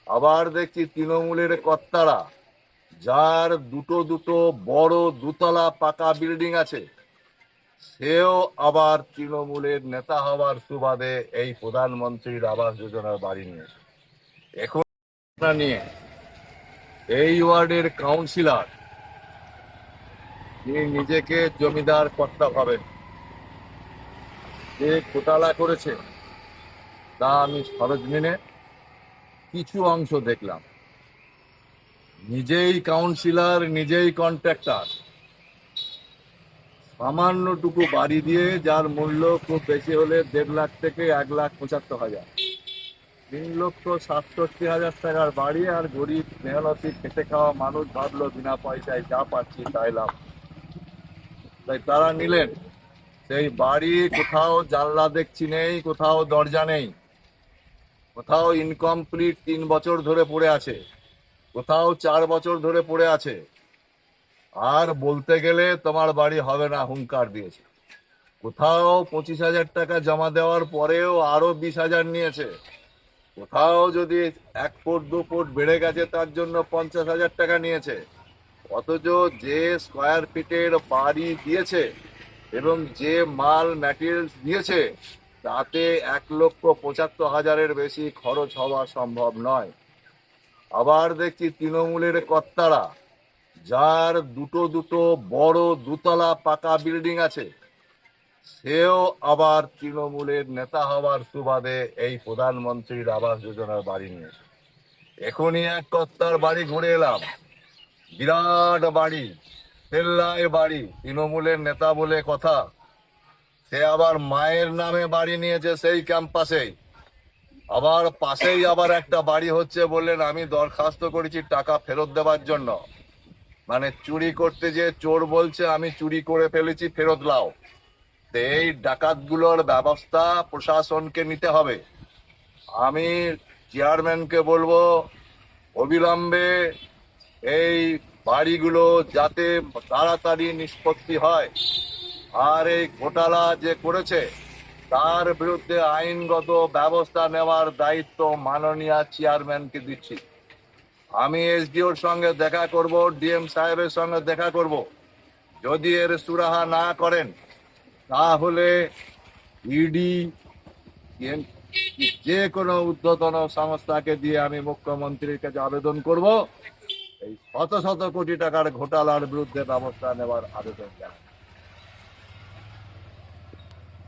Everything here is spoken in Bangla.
আবার দেখছি তৃণমূলের কর্তারা, যার দুটো দুটো বড় দোতলা পাকা বিল্ডিং আছে, সেও আবার তৃণমূলের নেতা হওয়ার সুবাদে এই প্রধানমন্ত্রীর আবাস যোজনার বাড়ি নিয়েছে। এখন নিয়ে এই ওয়ার্ডের কাউন্সিলর, তিনি নিজেকে জমিদার কর্তা ভাবেন, যে ঘোটালা করেছে তা আমি সরজমিনে কিছু অংশ দেখলাম। নিজেই কাউন্সিলর, নিজেই কন্ট্রাক্টর, সামান্যটুকু বাড়ি দিয়ে, যার মূল্য খুব বেশি হলে 1.5 লাখ থেকে 1,75,000, 3,67,000 টাকার বাড়ি। আর গরিব মেহনতি খেটে খাওয়া মানুষ ভাবলো বিনা পয়সায় যা পাচ্ছি তাই লাভ, তাই তারা নিলেন। সেই বাড়ি কোথাও জানলা দেখছি নেই, কোথাও দরজা নেই, কোথাও ইনকমপ্লিট 3 বছর ধরে পড়ে আছে, কোথাও 4 বছর ধরে পড়ে আছে। আর বলতে গেলে তোমার বাড়ি হবে না হুঙ্কার দিয়েছে। কোথাও 25,000 টাকা জমা দেওয়ার পরেও আরো 20,000 নিয়েছে। কোথাও যদি 1 ফুট 2 ফুট বেড়ে গেছে তার জন্য 50,000 টাকা নিয়েছে। অথচ যে স্কোয়ার ফিটের বাড়ি দিয়েছে এবং যে মাল ম্যাটেরিয়ালস দিয়েছে, তাতে 1,75,000-এর বেশি খরচ হওয়া সম্ভব নয়। আবার দেখছি তৃণমূলের কর্তারা, যার দুটো দুটো বড় দোতলা পাকা বিল্ডিং আছে, সেও আবার তৃণমূলের নেতা হওয়ার সুবাদে এই প্রধানমন্ত্রীর আবাস যোজনার বাড়ি নিয়েছে। এখনই এক কর্তার বাড়ি ঘুরে এলাম, বিরাট বাড়ি, পেল্লায় বাড়ি, তৃণমূলের নেতা বলে কথা। সে আবার মায়ের নামে বাড়ি নিয়েছে সেই ক্যাম্পাসেই। আবার পাশেই আবার একটা বাড়ি হচ্ছে, বললেন আমি দরখাস্ত করেছি টাকা ফেরত দেওয়ার জন্য। মানে চুরি করতে যে চোর বলছে আমি চুরি করে ফেলেছি, ফেরত লাও। এই ডাকাতগুলোর ব্যবস্থা প্রশাসনকে নিতে হবে। আমি চেয়ারম্যানকে বলবো অবিলম্বে এই বাড়িগুলো যাতে তাড়াতাড়ি নিষ্পত্তি হয়। আর এই ঘোটালা যে করেছে তার বিরুদ্ধে আইনগত ব্যবস্থা নেওয়ার দায়িত্ব মাননীয় চেয়ারম্যানকে দিচ্ছি। আমি এসডিওর সঙ্গে দেখা করব, ডিএম সাহেবের সঙ্গে দেখা করব। যদি এর সুরাহা না করেন তাহলে ইডি, যে কোনো ঊর্ধ্বতন সংস্থাকে দিয়ে আমি মুখ্যমন্ত্রীর কাছে আবেদন করব, এই শত শত কোটি টাকার ঘোটালার বিরুদ্ধে ব্যবস্থা নেওয়ার আবেদন জানাই।